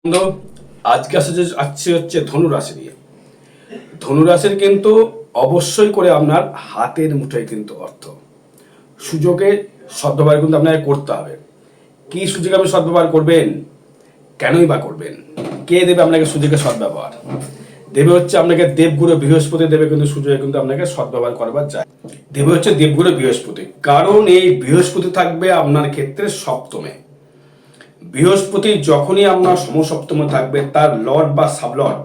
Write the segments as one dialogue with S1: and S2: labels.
S1: বন্ধু, আজকে আসছে হচ্ছে ধনুরাশি নিয়ে। ধনুরাশির কিন্তু অবশ্যই করে আপনার হাতের মুঠোয় কিন্তু অর্থ সুযোগে সদ্ব্যবহার কিন্তু আপনাকে করতে হবে। কি সুযোগে আপনি সদ্ব্যবহার করবেন, কেনই বা করবেন, কে দেবে আপনাকে সুযোগে সদ্ব্যবহার? দেবে হচ্ছে আপনাকে দেবগুরু বৃহস্পতি দেবে, কিন্তু সুযোগে কিন্তু আপনাকে সদ্ব্যবহার করবার যায়। দেবে হচ্ছে দেবগুরু বৃহস্পতি, কারণ এই বৃহস্পতি থাকবে আপনার ক্ষেত্রে সপ্তমে। বৃহস্পতি যখনই আপনার সমসপ্তমে থাকবে, তার লর্ড বা সাবলর্ড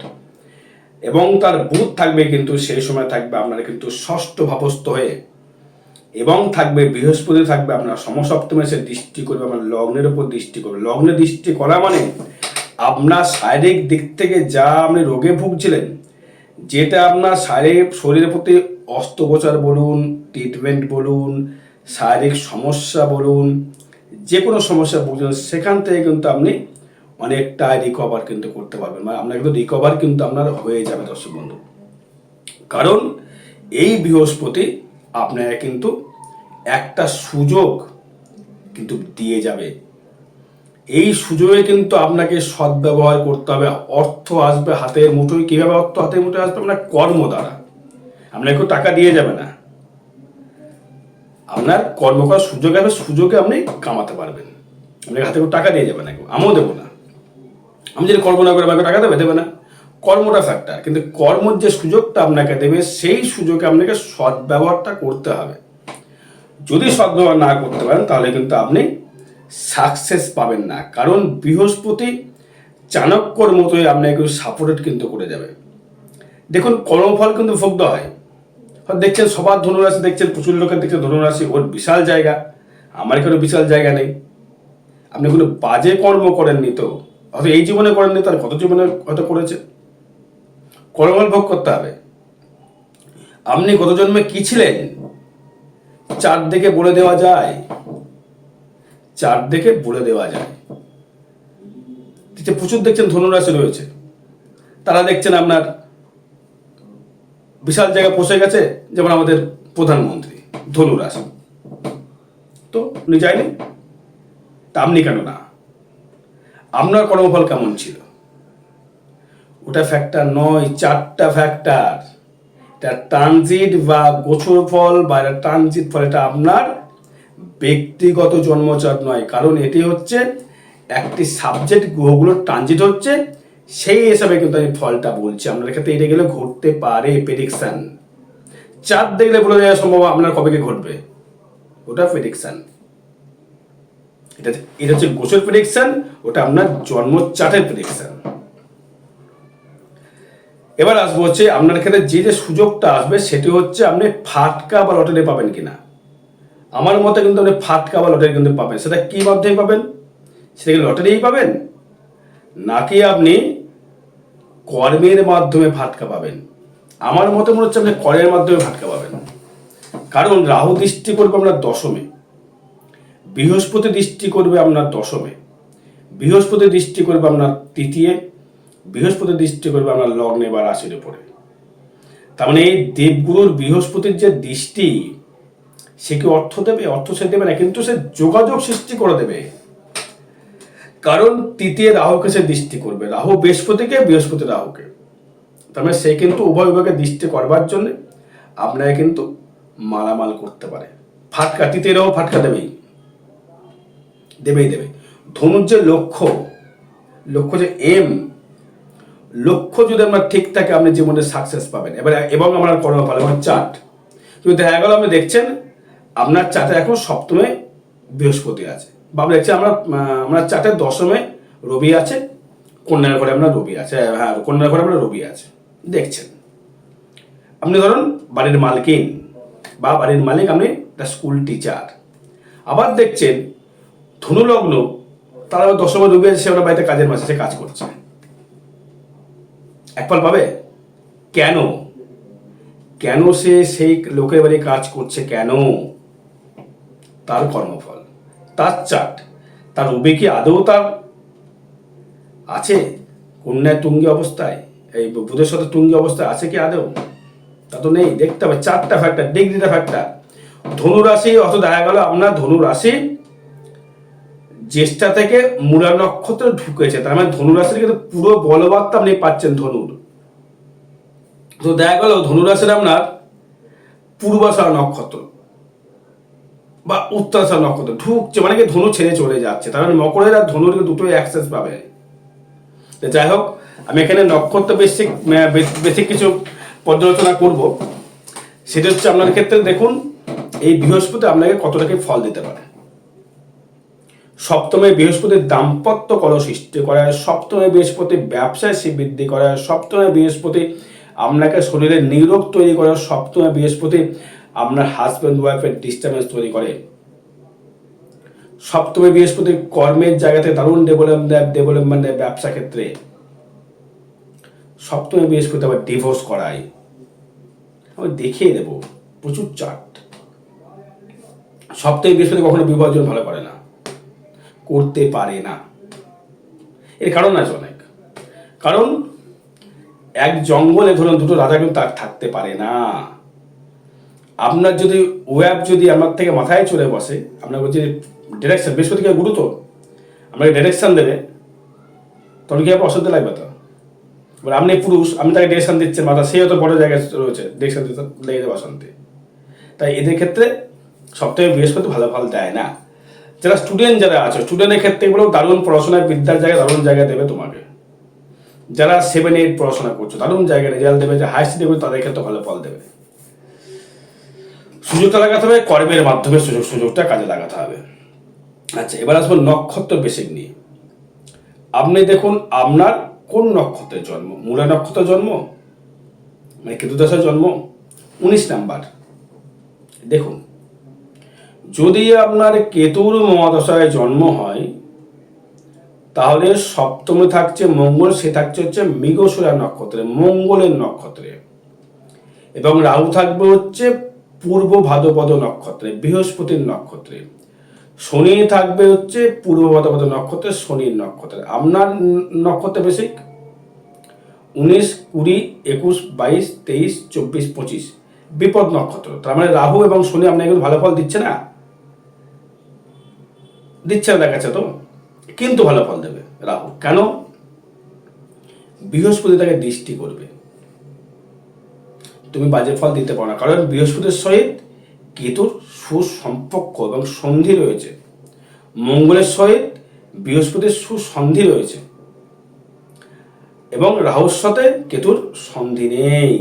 S1: এবং তার বুধ থাকবে কিন্তু সেই সময় থাকবে আপনার কিন্তু ষষ্ঠ ভাবস্থ হয়ে, এবং থাকবে বৃহস্পতি থাকবে আপনার সমসপ্তমে। সে দৃষ্টি করবে আপনার লগ্নের উপর, দৃষ্টি করবে। লগ্নে দৃষ্টি করা মানে আপনার শারীরিক দিক থেকে যা আপনি রোগে ভুগছিলেন, যেটা আপনার শরীরের প্রতি অস্ত্রোপচার বলুন, ট্রিটমেন্ট বলুন, শারীরিক সমস্যা বলুন, যে কোনো সমস্যা ভুগছেন, সেখান থেকে কিন্তু আপনি অনেকটা রিকভার কিন্তু করতে পারবেন। মানে আপনার কিন্তু রিকভার কিন্তু আপনার হয়ে যাবে দর্শক বন্ধু। কারণ এই বৃহস্পতি আপনাকে কিন্তু একটা সুযোগ কিন্তু দিয়ে যাবে। এই সুযোগে কিন্তু আপনাকে সদ্ব্যবহার করতে হবে। অর্থ আসবে হাতের মুঠোয়। কিভাবে অর্থ হাতের মুঠোয় আসবে? আপনার কর্ম দ্বারা। আপনাকে কেউ টাকা দিয়ে যাবে না, আপনার কর্ম করার সুযোগ হবে। সুযোগে আপনি কামাতে পারবেন। আপনাকে হাতে টাকা দিয়ে যাবে না, কেউ আমিও দেবো না। আমি যদি কর্ম না করে আমাকে টাকা দেবে না। কর্মটা ফ্যাক্টর, কিন্তু কর্মের যে সুযোগটা আপনাকে দেবে, সেই সুযোগে আপনাকে সদ্ব্যবহারটা করতে হবে। যদি সদ্ব্যবহার না করতে পারেন, তাহলে কিন্তু আপনি সাকসেস পাবেন না। কারণ বৃহস্পতি চাণক্যর মতোই আপনাকে কিন্তু সাপোর্টেড কিন্তু করে যাবে। দেখুন, কর্মফল কিন্তু ভোগ্য হয়। দেখছেন সবার ধনুরাশি, দেখছেন প্রচুর লোকের দেখছেন ধনুরাশি, ওর বিশাল জায়গা। আমার কোনো বিশাল জায়গা নেই। আপনি কোনো বাজে কর্ম করেননি তো, হয়তো এই জীবনে করেননি, তার কত জীবনে হয়তো করেছে। কর্মফল ভোগ করতে হবে। আপনি গত জন্মে কি ছিলেন, চার দিকে বলে দেওয়া যায়। চার দিকে বলে দেওয়া যায়। প্রচুর দেখছেন ধনুরাশি রয়েছে, তারা দেখছেন আপনার বিশাল জায়গা পৌঁছে গেছে। যেমন আমাদের প্রধানমন্ত্রী ধনুরাশি, তো উনি যায়নি, তা আপনি কেন না? আপনার কর্মফল কেমন ছিল? ওটা ফ্যাক্টর নয়, চারটা ফ্যাক্টর। এটা ট্রানজিট বা গোচর ফল বা ট্রানজিট ফল, এটা আপনার ব্যক্তিগত জন্মচার নয়। কারণ এটি হচ্ছে একটি সাবজেক্ট, গ্রহগুলোর ট্রানজিট হচ্ছে, সেই হিসাবে কিন্তু আমি ফলটা বলছি। আপনার ক্ষেত্রে এটা গেলে ঘটতে পারে, প্রেডিকশন। চাঁদ দেখলে বলে দেওয়া সম্ভব আপনার কবে ঘটবে, ওটা প্রেডিকশন। এটা হচ্ছে গোচর প্রেডিকশন, ওটা আপনার জন্ম চার্টের প্রেডিকশন। এবার আসবো হচ্ছে আপনার ক্ষেত্রে যে সুযোগটা আসবে, সেটি হচ্ছে আপনি ফাটকা বা লটারি পাবেন কিনা। আমার মতে কিন্তু আপনি ফাটকা বা লটারি কিন্তু পাবেন। সেটা কি মাধ্যমে পাবেন? সেটা কি লটারিই পাবেন, নাকি আপনি কর্মের মাধ্যমে ফাটকা পাবেন? আমার মতে মনে হচ্ছে আপনি কর্মের মাধ্যমে ফাটকা পাবেন। কারণ রাহু দৃষ্টি করবে আপনার দশমে, বৃহস্পতি দৃষ্টি করবে আপনার দশমে, বৃহস্পতি দৃষ্টি করবে আপনার তৃতীয়, বৃহস্পতি দৃষ্টি করবে আপনার লগ্নে বা রাশির উপরে। তার মানে এই দেবগুরুর বৃহস্পতির যে দৃষ্টি, সে কি অর্থ দেবে? অর্থ সে দেবে না, কিন্তু সে যোগাযোগ সৃষ্টি করে দেবে। কারণ তৃতীয় রাহুকে সে দৃষ্টি করবে, রাহু বৃহস্পতিকে, বৃহস্পতি রাহুকে। তার মানে সে কিন্তু উভয় বিভাগে দৃষ্টি করবার জন্য আপনাকে কিন্তু মালামাল করতে পারে। ফাটকা, তৃতীয় রাহু ফাটকা দেবেই দেবেই দেবে। ধনুর যে লক্ষ্য যে এম, লক্ষ্য যদি আপনার ঠিক থাকে, আপনি জীবনে সাকসেস পাবেন। এবার এবং আপনার কর্মফল এবং চার্ট যদি দেখা গেল, আপনি দেখছেন আপনার চার্টে এখন সপ্তমে বৃহস্পতি আছে, বা আপনি দেখছেন আপনার চার্টের দশমে রবি আছে, কন্যার ঘরে আপনার রবি আছে। হ্যাঁ, কন্যার ঘরে আপনার রবি আছে দেখছেন। আপনি ধরুন বাড়ির মালকিন বা বাড়ির মালিক, আপনি একটা স্কুল টিচার। আবার দেখছেন ধনুলগ্ন, তারা দশমে রবি আছে, সে ওনার বাড়িতে কাজের মাসে সে কাজ করছে। এক ফল পাবে। কেন? কেন সে সেই লোকের বাড়ি কাজ করছে? কেন? তার কর্মফল, তার চার্ট, তার রবি কি আদৌ তার আছে কন্যায় তুঙ্গি অবস্থায়, এই বুধের সাথে তুঙ্গি অবস্থায় আছে কি আদৌ? তা তো নেই। দেখতে হবে চারটা ফ্যাক্টর, ডিগ্রিটা ফ্যাক্টর। ধনুরাশি অত দেখা গেল আপনার ধনুরাশি জ্যেষ্ঠা থেকে মূলা নক্ষত্র ঢুকেছে, তার মানে ধনুরাশির কিন্তু পুরো বলবার্তা আপনি পাচ্ছেন ধনুর। তো দেখা গেল ধনুরাশির আপনার পূর্বাষাঢ়া নক্ষত্র বা উত্তরাষাঢ়া নক্ষত্র ঢুকছে, মানে কি ধনু ছেড়ে চলে যাচ্ছে, তার মানে মকরের আর ধনুর দুটোই অ্যাক্সেস পাবে। যাই হোক, আমি এখানে নক্ষত্র বেসিক কিছু পর্যালোচনা করব। সেটা হচ্ছে আপনার ক্ষেত্রে দেখুন এই বৃহস্পতি আপনাকে কতটাকে ফল দিতে পারে। সপ্তমে বৃহস্পতির দাম্পত্য কলহ সৃষ্টি করায়, সপ্তমে বৃহস্পতি ব্যবসায় বৃদ্ধি করায়, সপ্তমে বৃহস্পতি আপনাকে শরীরের নিরোগ তৈরি করে, সপ্তমে বৃহস্পতি আপনার হাজব্যান্ড ওয়াইফের ডিস্টার্বেন্স তৈরি করে, সপ্তমে বৃহস্পতি কর্মের জায়গাতে দারুণ ডেভেলপমেন্ট ব্যবসা ক্ষেত্রে, সপ্তমে বৃহস্পতি আবার ডিভোর্স করায়। আমি দেখিয়ে দেবো প্রচুর চার্ট। সপ্তমে বৃহস্পতি কখনো বিভাজন ভালো করে না, করতে পারে না। এর কারণ আছে অনেক। কারণ এক জঙ্গলে ধরুন দুটো রাজা কিন্তু তার থাকতে পারে না। আপনার যদি ওয়েব যদি আমার থেকে মাথায় চলে বসে, আপনার বলছে ডিরেকশন, বৃহস্পতিকে গুরুত্ব আপনাকে ডিরেকশন দেবে, তখন কি আপনার অসুবিধা লাগবে? তো এবার আপনি পুরুষ, আমি তাকে ডিরেকশন দিচ্ছেন মাথা, সেই হয়তো বড় জায়গায় রয়েছে, ডিরেকশন দিতে লেগে যাবে অশান্তি। তাই এদের ক্ষেত্রে সপ্তাহে বৃহস্পতি ভালো ফল দেয় না। যারা স্টুডেন্ট যারা আছে, স্টুডেন্টের ক্ষেত্রে এগুলো দারুণ পড়াশোনায় বিদ্যার জায়গায় দারুণ জায়গা দেবে তোমাকে। যারা 7-8 পড়াশোনা করছো দারুণ জায়গায় রেজাল্ট দেবে, যে হাই স্টাডি তাদের ক্ষেত্রে ভালো ফল দেবে। সুযোগটা লাগাতে হবে কর্মের মাধ্যমে, সুযোগটা কাজে লাগাতে হবে। আচ্ছা, এবার আসবো নক্ষত্র বেসিক নিয়ে। আপনি দেখুন আপনার কোন নক্ষত্রের জন্ম, মূলা নক্ষত্রের জন্ম, মানে কেতু দশার জন্ম 19 নাম্বার। দেখুন যদি আপনার কেতুর মহাদশায় জন্ম হয় তাহলে সপ্তমে থাকছে মঙ্গল, সে থাকছে হচ্ছে মৃগশিরা নক্ষত্রে, মঙ্গলের নক্ষত্রে, এবং রাহু থাকবে হচ্ছে পূর্ব ভাদ্রপদ নক্ষত্রে, বৃহস্পতির নক্ষত্রে, শনি থাকবে হচ্ছে পূর্ব ভাদ্রপদ নক্ষত্রে, শনির নক্ষত্রে। আপনার নক্ষত্র বেসিক 19, 20, 21, 22, 23, 24, 25 বিপদ নক্ষত্র। তার মানে রাহু এবং শনি আপনাকে কিন্তু ভালো ফল দিচ্ছে না, দিচ্ছে না দেখাচ্ছে তো, কিন্তু ভালো ফল দেবে রাহু। কেন? বৃহস্পতি তাকে দৃষ্টি করবে, তুমি বাজে ফল দিতে পারো না। কারণ বৃহস্পতির সহিত কেতুর সুসম্পর্ক এবং সন্ধি রয়েছে, মঙ্গলের সহিত বৃহস্পতির সুসন্ধি রয়েছে, এবং রাহুর সাথে কেতুর সন্ধি নেই,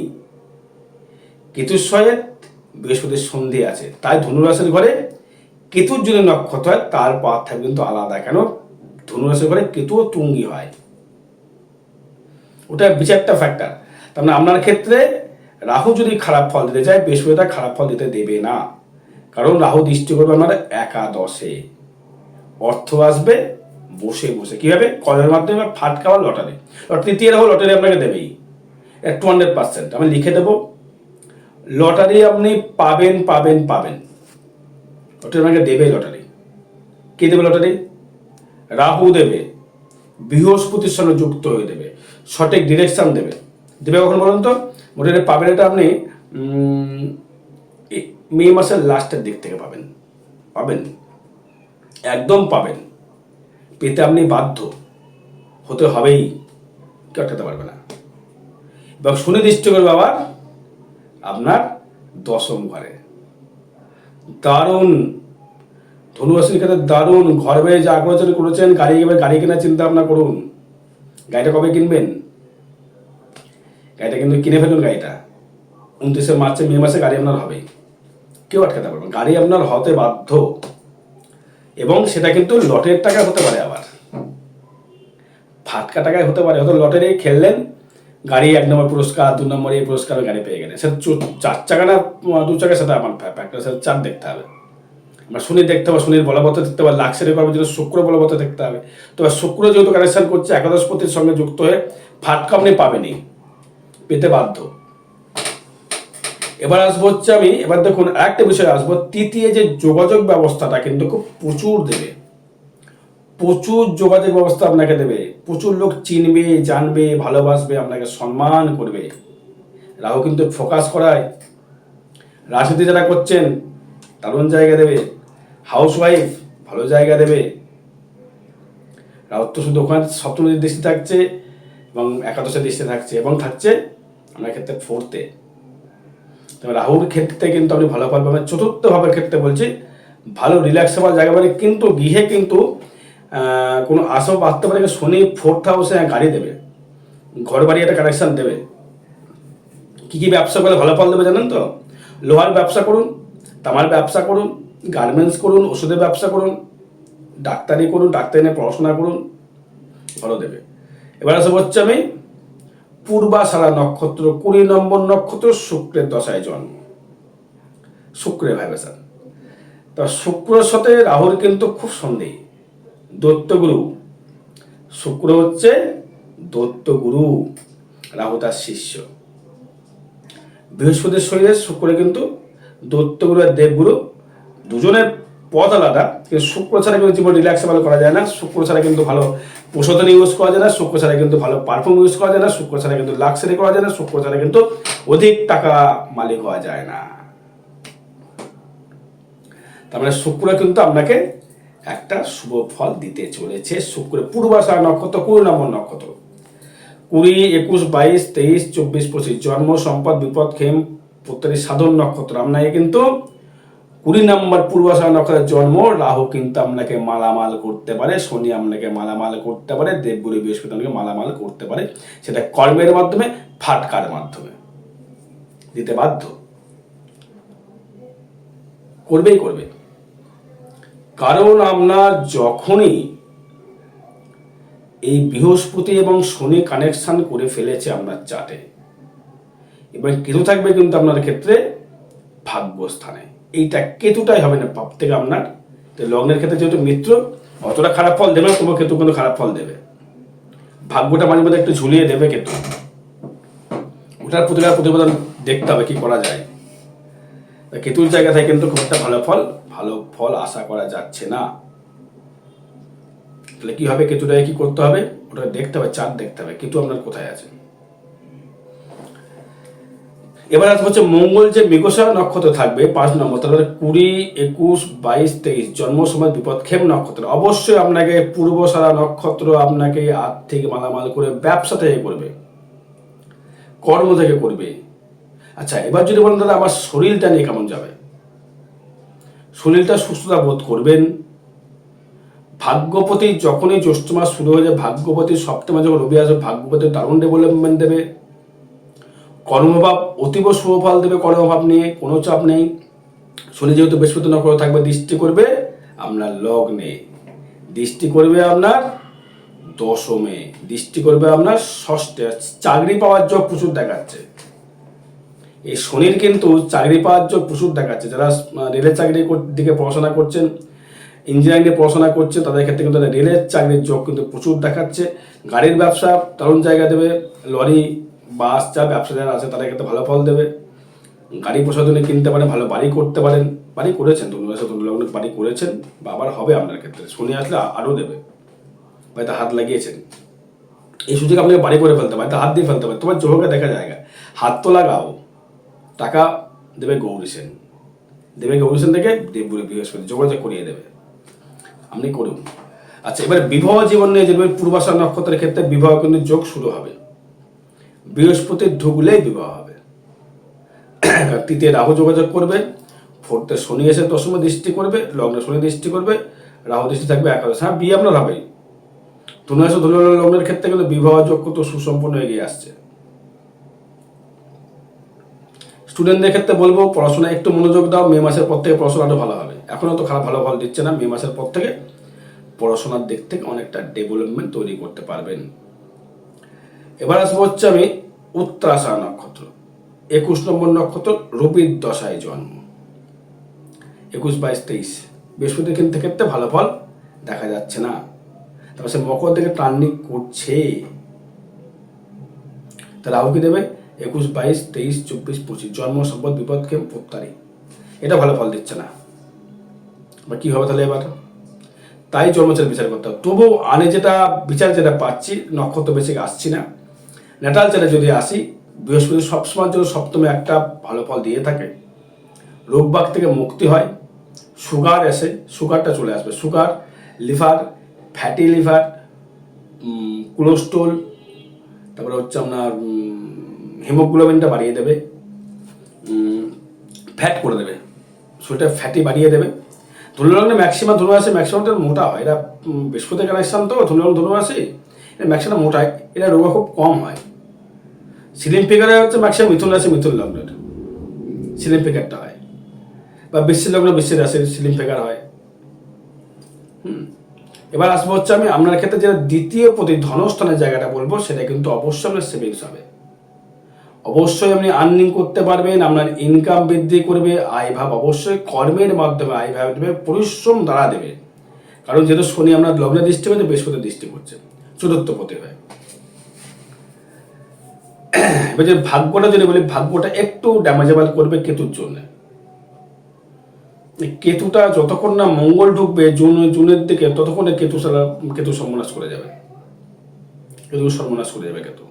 S1: কেতুর সহিত বৃহস্পতির সন্ধি আছে। তাই ধনুরাশির ঘরে কেতুর যদি নক্ষত্র হয় তার পাঠ থাকবে কিন্তু আলাদা। কেন? ধনুরাশির ঘরে কেতুও তুঙ্গি হয়, ওটা বিচারটা ফ্যাক্টর। তার মানে আপনার ক্ষেত্রে রাহু যদি খারাপ ফল দিতে চায়, বৃহস্পতি তার খারাপ ফল দিতে দেবে না। কারণ রাহু দৃষ্টি করবে আপনার একাদশে, অর্থ আসবে বসে বসে। কিভাবে? কলের মাধ্যমে, ফাটকা বা লটারি। তৃতীয় রাহু লটারি আপনাকে দেবেই 200%। আমি লিখে দেবো, লটারি আপনি পাবেন পাবেন পাবেন, লটারি আপনাকে দেবে। লটারি কে দেবে? লটারি রাহু দেবে, বৃহস্পতির সঙ্গে যুক্ত হয়ে দেবে, সঠিক ডিরেকশন দেবে। দেবে কখন বলুন তো? মোটামুটি পাবেন এটা আপনি মে মাসের লাস্টের দিক থেকে পাবেন, পাবেন, একদম পাবেন। পেতে আপনি বাধ্য হতে হবেই, কেউ আটকাতে পারবে না। এবং সুনির্দিষ্ট করে বাবা আপনার দশম ঘরে। দারুণ ধনুরাশির ক্ষেত্রে দারুণ। ঘর বেয়ে যা আগ্রহচরি করেছেন, গাড়ি কেনার চিন্তা ভাবনা করুন। গাড়িটা কবে কিনবেন? গাড়িটা কিন্তু কিনে ফেলুন। গাড়িটা 29 মার্চে, মে মাসে গাড়ি আপনার হবেই, কেউ আটকাতে পারবে না। গাড়ি আপনার হতে বাধ্য, এবং সেটা কিন্তু লটের টাকা হতে পারে, আবার ফাটকা টাকায় হতে পারে। হয়তো লটারি খেললেন, গাড়ি 1 নম্বর পুরস্কার, 2 নম্বর এই পুরস্কার গাড়ি পেয়ে গেলেন। সেটা 4 চাকা না 2 চাকা, সেটা আমার ফ্যাক্টর, সেটা চার দেখতে হবে। আমরা শনি দেখতে হবে, শনির বলবত্তা দেখতে হবে। লাক্সারি করার জন্য শুক্র বলবত্তা দেখতে হবে। তবে শুক্র যেহেতু কানেকশন করছে একাদশপতির সঙ্গে যুক্ত হয়ে, ফাটকা আপনি পাবেনই, পেতে বাধ্য। এবার আসবো হচ্ছে এবার দেখুন একটা বিষয় আসবো, তৃতীয় যে যোগাযোগ ব্যবস্থাটা কিন্তু খুব প্রচুর দেবে, প্রচুর যোগাযোগ ব্যবস্থা আপনাকে দেবে। প্রচুর লোক চিনবে, জানবে, ভালোবাসবে, আপনাকে সম্মান করবে। রাহু কিন্তু ফোকাস করায়। রাজনীতি যারা করছেন দারুণ জায়গা দেবে, হাউস ওয়াইফ ভালো জায়গা দেবে, রাহু তো শুধু ওখানে সপ্তম দৃষ্টি থাকছে এবং একাদশের দৃষ্টি থাকছে এবং থাকছে আপনার ক্ষেত্রে ফোর্থে। তবে রাহুর ক্ষেত্রে কিন্তু আপনি ভালো ফল পাবেন। চতুর্থ ভাবের ক্ষেত্রে বলছি ভালো রিল্যাক্স হওয়ার জায়গা, মানে কিন্তু গৃহে কিন্তু কোনো আসব আসতে পারে। শনি ফোর্থ হাউসে গাড়ি দেবে, ঘর বাড়ি একটা কানেকশান দেবে। কী কী ব্যবসা করলে ভালো ফল দেবে জানেন তো? লোহার ব্যবসা করুন, তামার ব্যবসা করুন, গার্মেন্টস করুন, ওষুধের ব্যবসা করুন, ডাক্তারি করুন, ডাক্তারি নিয়ে পড়াশোনা করুন, ভালো দেবে। এবার আসে হচ্ছে আমি পূর্বাষাঢ়া নক্ষত্র, 20 নম্বর নক্ষত্র, শুক্রের দশায় জন্ম, শুক্রের ভাইবেশন। তা শুক্রের সাথে রাহুর কিন্তু খুব সন্দেহ। দৈত্যগুরু শুক্র হচ্ছে দৈত্যগুরু, রাহু তার শিষ্য। বৃহস্পতির শরীরে শুক্র কিন্তু দৈত্যগুরু আর দেবগুরু, দুজনের পথ আলাদা, কিন্তু শুক্র ছাড়া কিন্তু জীবন রিল্যাক্সে ভালো করা যায় না। শুক্র ছাড়া কিন্তু ভালো প্রসাধন ইউজ করা যায় না, শুক্র ছাড়া কিন্তু ভালো পারফিউম ইউজ করা যায় না, শুক্র ছাড়া কিন্তু লাক্সারি করা যায় না, শুক্র ছাড়া কিন্তু অধিক টাকা মালিক হওয়া যায় না। তার মানে শুক্র কিন্তু আপনাকে একটা শুভ ফল দিতে চলেছে। শুক্র পূর্বাষাঢ়া নক্ষত্র, 20 নম্বর নক্ষত্র, 20, 21, 22, 23, 24, 25 জন্ম, সম্পদ, বিপদ, ক্ষেম, প্রত্যেক সাধন নক্ষত্র। আপনাকে কিন্তু 20 নম্বর পূর্বাষাঢ়া নক্ষত্রের জন্ম। রাহু কিন্তু আপনাকে মালামাল করতে পারে, শনি আপনাকে মালামাল করতে পারে, দেবগুরু বৃহস্পতি আপনাকে মালামাল করতে পারে। সেটা কর্মের মাধ্যমে, ফাটকার মাধ্যমে দিতে বাধ্য, করবেই করবে। কারণ আপনার যখনই এই বৃহস্পতি এবং শনি কানেকশন করে ফেলেছে আপনার চার্টে, এবার কেতু থাকবে কিন্তু আপনার ক্ষেত্রে ভাগ্যস্থানে। এইটা কেতুটাই হবে না পাপ থেকে আপনার লগ্নের ক্ষেত্রে, যেহেতু মিত্র অতটা খারাপ ফল দেবে না, তবু কেতু কিন্তু খারাপ ফল দেবে। ভাগ্যটা মাঝে মধ্যে একটু ঝুলিয়ে দেবে কেতু, ওটার প্রতিবেদন দেখতে হবে কি করা যায়। কেতুর জায়গা থেকে কিন্তু খুব একটা ভালো ফল আশা করা যাচ্ছে না। তাহলে কি হবে, কেতুটাকে কি করতে হবে, ওটা দেখতে হবে, চাঁদ দেখতে হবে কেতু আপনার কোথায় আছে। এবার হচ্ছে মঙ্গল যে মৃগশিরা নক্ষত্র থাকবে 5 নম্বর, তাহলে 20, 21, 22, 23 জন্ম সময় বিপদক্ষেপ নক্ষত্র। অবশ্যই আপনাকে পূর্বসারা নক্ষত্র আপনাকে আর্থিক মালামাল করে ব্যবসা থেকে করবে, কর্ম থেকে করবে। আচ্ছা, এবার যদি বলেন দাদা আমার শরীরটা নিয়ে কেমন যাবে, শরীরটা সুস্থতা বোধ করবেন। ভাগ্যপতি যখনই জ্যৈষ্ঠ মাস শুরু হয়ে যায়, ভাগ্যপতি সপ্তমে যখন রবি আসবে, ভাগ্যপতি দারুণ ডেভেলপমেন্ট দেবে। কর্মভাব অতীব শুভ ফল দেবে, কর্মভাব নিয়ে কোনো চাপ নেই। শনি যেহেতু বৃহস্পতি নক্ষত্র থাকবে, দৃষ্টি করবে আপনার লগ্নে, দৃষ্টি করবে আপনার দশমে, দৃষ্টি করবে আপনার ষষ্ঠে। চাকরি পাওয়ার যোগ প্রচুর দেখাচ্ছে এই শনির, কিন্তু চাকরি পাওয়ার যোগ প্রচুর দেখাচ্ছে। যারা রেলের চাকরির দিকে পড়াশোনা করছেন, ইঞ্জিনিয়ারিং নিয়ে পড়াশোনা করছে, তাদের ক্ষেত্রে কিন্তু রেলের চাকরির যোগ কিন্তু প্রচুর দেখাচ্ছে। গাড়ির ব্যবসা দারুণ জায়গা দেবে, লরি বাস যা ব্যবসা যারা আছে তাদের ক্ষেত্রে ভালো ফল দেবে। গাড়ি প্রসাধনী কিনতে পারেন, ভালো বাড়ি করতে পারেন, বাড়ি করেছেন, ধন্যবাদ বাড়ি করেছেন বা আবার হবে আপনার ক্ষেত্রে। শনি আসলে আরও দেবে, হয়তো হাত লাগিয়েছেন, এই সুযোগ আপনাকে বাড়ি করে ফেলতে পারে, হাত দিয়ে ফেলতে পারে। তোমার যোগকে দেখা জায়গা, হাত তো লাগাও, টাকা দেবে গৌরী সেন, থেকে দেবগুরু বৃহস্পতি যোগাযোগ করিয়ে দেবে, আপনি করুন। আচ্ছা, এবার বিবাহ জীবন নিয়ে যে পূর্বাষাঢ়া নক্ষত্রের ক্ষেত্রে বিবাহ কিন্তু যোগ শুরু হবে, বৃহস্পতির ঢুকলেই বিবাহ হবে। তৃতীয় রাহু যোগাযোগ করবে, ফোর্থে শনি এসে দশমে দৃষ্টি করবে, লগ্নে শনি দৃষ্টি করবে, রাহু দৃষ্টি থাকবে একাদশ। হ্যাঁ, বিয়ে আপনার হবেই। ধনু লগ্নের ক্ষেত্রে কিন্তু বিবাহ যোগ তো সুসম্পন্ন এগিয়ে আসছে। স্টুডেন্টদের ক্ষেত্রে বলবো পড়াশোনায় একটু মনোযোগ দাও, মে মাসের পর থেকে পড়াশোনা আরো ভালো হবে। এখনো তো ভালো ফল দিচ্ছে না, মে মাসের পর থেকে পড়াশোনার দিক থেকে অনেকটা ডেভেলপমেন্ট তৈরি করতে পারবেন। এবার আসবো হচ্ছে আমি উত্তরাষাঢ়া নক্ষত্র, 21 নম্বর নক্ষত্র, রবির দশায় জন্ম, 21, 22, 23 বৃহস্পতির ক্ষেত্রে ভালো ফল দেখা যাচ্ছে না। তারপর সে মকর থেকে টার্নিং করছে, তাহলে রাহু কি দেবে 21, 22, 23, 24, 25 জন্ম, সম্পদ, বিপদ, ক্ষেম, প্রত্যারি। এটা ভালো ফল দিচ্ছে না, বা কি হবে তাহলে এবার? তাই জন্মচার বিচার করতে হবে। তবু যেটা বিচার যেটা পাচ্ছি, নক্ষত্র বেশি আসছি না, ন্যাটাল চারে যদি আসি, বৃহস্পতি সবসময়ের জন্য সপ্তমে একটা ভালো ফল দিয়ে থাকে। রোগবাগ থেকে মুক্তি হয়, সুগার এসে সুগারটা চলে আসবে, sugar, liver, fatty liver, cholesterol, তারপরে হচ্ছে আপনার হিমোগ্লোবিনটা বাড়িয়ে দেবে, ফ্যাট করে দেবে, শরীরটা ফ্যাটি বাড়িয়ে দেবে। ধনুলগ্নে ম্যাক্সিমাম ম্যাক্সিমামটা মোটা হয়, এরা বৃহস্পতি কানেকশন তো ধনুরাশি, এটা ম্যাক্সিমাম মোটা হয়, এরা রোগ খুব কম হয়। স্লিম ফিগারে হচ্ছে ম্যাক্সিমাম মিথুন লগ্নের স্লিম ফিগারটা হয়, বা বৃশ্চিক লগ্ন বৃশ্চিক রাশির স্লিম ফিগার হয়। এবার আসবো হচ্ছে আমি আপনার ক্ষেত্রে যেটা দ্বিতীয় প্রতি ধনস্থানের জায়গাটা বলবো, সেটা কিন্তু অবশ্যই আপনার সেভিংস হবে। অবশ্যই আপনি আর্নিং করতে পারবেন, আপনার ইনকাম বৃদ্ধি করবে, আয়ভাব অবশ্যই কর্মের মাধ্যমে আয়ভাব দেবে, পরিশ্রম দ্বারা দেবে। কারণ যেহেতু শনি আপনার লগ্নের দৃষ্টি করছে, বৃহস্পতি দৃষ্টি করছে, চতুর্থ পতি হয়। এবার যে ভাগ্যটা যদি বলি, ভাগ্যটা একটু ড্যামেজেবল করবে কেতুর জন্য। কেতুটা যতক্ষণ না মঙ্গল ঢুকবে জুনের দিকে, ততক্ষণে কেতু সর্বনাশ করে যাবে, কেতু।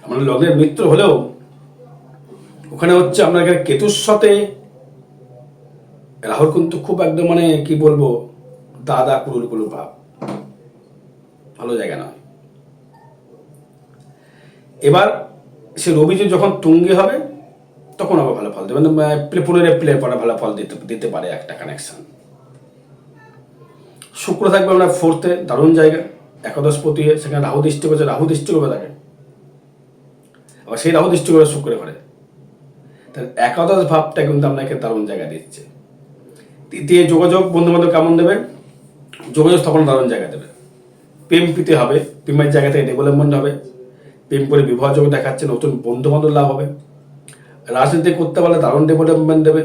S1: আমার লগ্নের মিত্র হলেও ওখানে হচ্ছে আপনার কেতুর সাথে রাহুর কিন্তু খুব একদম মানে কি বলবো, দাদা কুলুর ভাব, ভালো জায়গা নয়। এবার সে রবি যখন তুঙ্গে হবে, তখন আবার ভালো ফল দেবে, পুনরায় পরে ভালো ফল দিতে পারে একটা কানেকশন। শুক্র থাকবে আপনার ফোর্থে, দারুণ জায়গা, একাদশ পতি, সেখানে রাহু দৃষ্টি করছে, রাহু দৃষ্টি করবে তাকে, আবার সেই রাহু দৃষ্টি করে শুক্রে ঘরে, তাহলে একাদশ ভাবটা কিন্তু আপনাকে দারুণ জায়গা দিচ্ছে। তৃতীয় যোগাযোগ, বন্ধু বান্ধব কেমন দেবে, যোগাযোগ স্থাপন দারুণ জায়গা দেবে। প্রেম প্রীতি হবে, প্রেমের জায়গা থেকে ডেভেলপমেন্ট হবে, প্রেম করে বিবাহ যোগ দেখাচ্ছে, নতুন বন্ধু বান্ধব লাভ হবে। রাজনীতি করতে পারলে দারুণ ডেভেলপমেন্ট দেবে।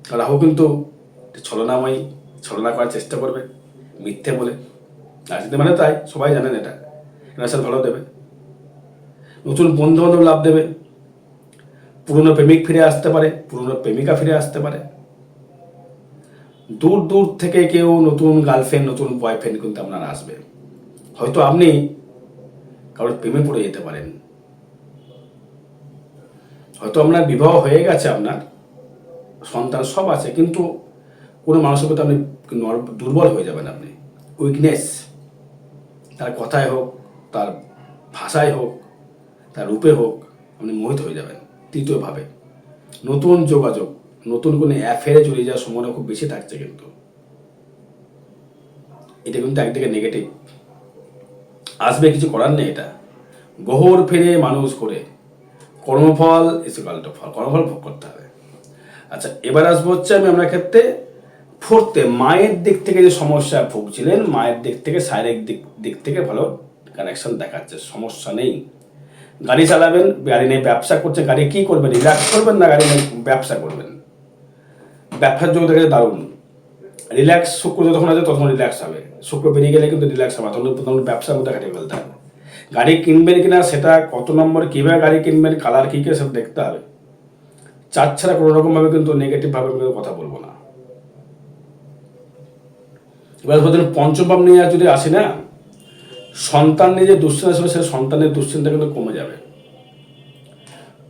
S1: রাহু কিন্তু ছলনাময়ী, ছলনা করার চেষ্টা করবে মিথ্যে বলে, রাজনীতি মানে তাই, সবাই জানেন এটা, রেশন ভালো দেবে, নতুন বন্ধু বান্ধব লাভ দেবে, পুরনো প্রেমিক ফিরে আসতে পারে, পুরনো প্রেমিকা ফিরে আসতে পারে, দূর দূর থেকে কেউ নতুন গার্লফ্রেন্ড, নতুন বয়ফ্রেন্ড কিন্তু আপনার আসবে। হয়তো আপনি কারোর প্রেমে পড়ে যেতে পারেন, হয়তো আপনার বিবাহ হয়ে গেছে, আপনার সন্তান সব আছে, কিন্তু কোনো মানুষের প্রতি আপনি দুর্বল হয়ে যাবেন, আপনি উইকনেস, তার কথায় হোক, তার ভাষায় হোক, তার রূপে হোক, আপনি মোহিত হয়ে যাবেন। তৃতীয়ভাবে নতুন যোগাযোগ, নতুন কোনো অ্যাফেয়ারে জড়িয়ে যাওয়ার সম্ভাবনা খুব বেশি থাকছে, কিন্তু এটা কিন্তু একদিকে নেগেটিভ আসবে, কিছু করার নেই। এটা গহর ফিরে মানুষ করে, কর্মফল ইসকাল্ট ফল, কর্মফল ভোগ করতে হবে। আচ্ছা, এবার আসবো হচ্ছে আমি আপনার ক্ষেত্রে ফোর্থে, মায়ের দিক থেকে যে সমস্যা ভুগছিলেন, মায়ের দিক থেকে শারীরিক দিক থেকে ভালো কানেকশন দেখাচ্ছে, সমস্যা নেই। গাড়ি চালাবেন, গাড়ি নিয়ে ব্যবসা করছেন, গাড়ি কি করবেন, রিল্যাক্স করবেন না গাড়ি নিয়ে ব্যবসা করবেন, ব্যবসার যোগ দেখে দারুণ রিল্যাক্স। শুক্র যতক্ষণ আছে তখন রিল্যাক্স হবে, শুক্র বেরিয়ে গেলে কিন্তু রিল্যাক্স হবে, তখন ব্যবসার মধ্যে কাটিয়ে ফেলতে হবে। গাড়ি কিনবেন কিনা সেটা কত নম্বর, কীভাবে গাড়ি কিনবেন, কালার কী সেটা দেখতে হবে। চার ছাড়া কোনো রকমভাবে কিন্তু নেগেটিভভাবে কথা বলবো না। এবার ধরুন পঞ্চমভাব নিয়ে যদি আসি না, সন্তান নিয়ে যে দুশ্চিন্তা ছিল, সে সন্তানের দুশ্চিন্তা কিন্তু কমে যাবে।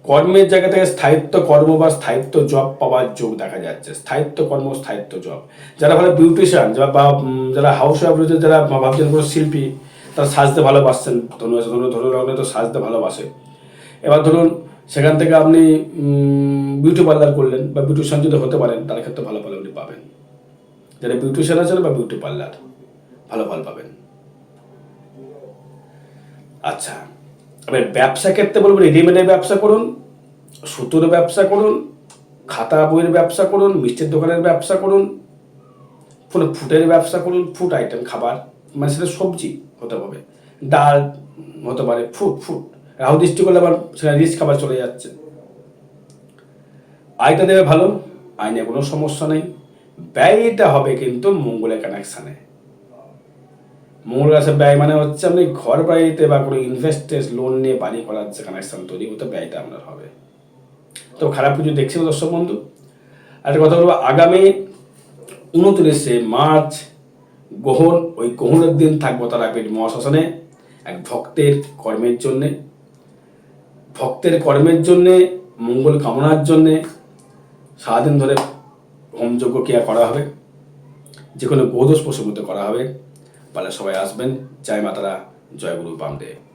S1: কর্মের জায়গা থেকে স্থায়িত্ব কর্ম বা স্থায়িত্ব জব পাওয়ার যোগ দেখা যাচ্ছে, স্থায়িত্ব কর্ম, স্থায়িত্ব জব। যারা ভালো বিউটিশিয়ান, বা যারা হাউস ওয়াইফ রয়েছে, যারা ভাবছেন কোনো শিল্পী, তারা সাজতে ভালোবাসছেন, ধরুন তো সাজতে ভালোবাসে। এবার ধরুন সেখান থেকে আপনি বিউটি পার্লার করলেন, বা বিউটিশিয়ান যদি হতে পারেন, তার ক্ষেত্রে ভালো ফল আপনি পাবেন। যারা বিউটিশিয়ান আছেন বা বিউটি পার্লার, ভালো ফল পাবেন। আচ্ছা, এবার ব্যবসা ক্ষেত্রে বলবো, রেডিমেডের ব্যবসা করুন, সুতোর ব্যবসা করুন, খাতা বইয়ের ব্যবসা করুন, মিষ্টির দোকানের ব্যবসা করুন, ফুডের ব্যবসা করুন, ফুড আইটেম, খাবার, মানে সেটা সবজি হতে হবে, ডাল হতে পারে, ফুড রাহু দৃষ্টি করলে আবার সেটা রিচ খাবার চলে যাচ্ছে। আয়টা দেবে ভালো, আয় নিয়ে কোনো সমস্যা নেই। ব্যয়টা হবে কিন্তু মঙ্গলের কানেকশানে। মঙ্গল রাশি ব্যয় মানে হচ্ছে আপনি ঘর বাড়িতে বা কোনো ইনভেস্টেড লোন নিয়ে বাড়ি করার যে কানেকশান তৈরি হতে, ব্যয়টা আপনার হবে। তো খারাপ কিছু দেখছি না দর্শক বন্ধু। একটা কথা বলবো, আগামী 29শে মার্চ গ্রহণ, ওই গ্রহণের দিন থাকবো তারাপীঠ মহাশ্মশানে এক ভক্তের কর্মের জন্যে, মঙ্গল কামনার জন্যে সারাদিন ধরে হোমযজ্ঞ ক্রিয়া করা হবে, যে কোনো গোদোষ প্রসঙ্গিত করা হবে। পারলে সবাই আসবেন। জয় মাতারা, জয় গুরু বামদেব।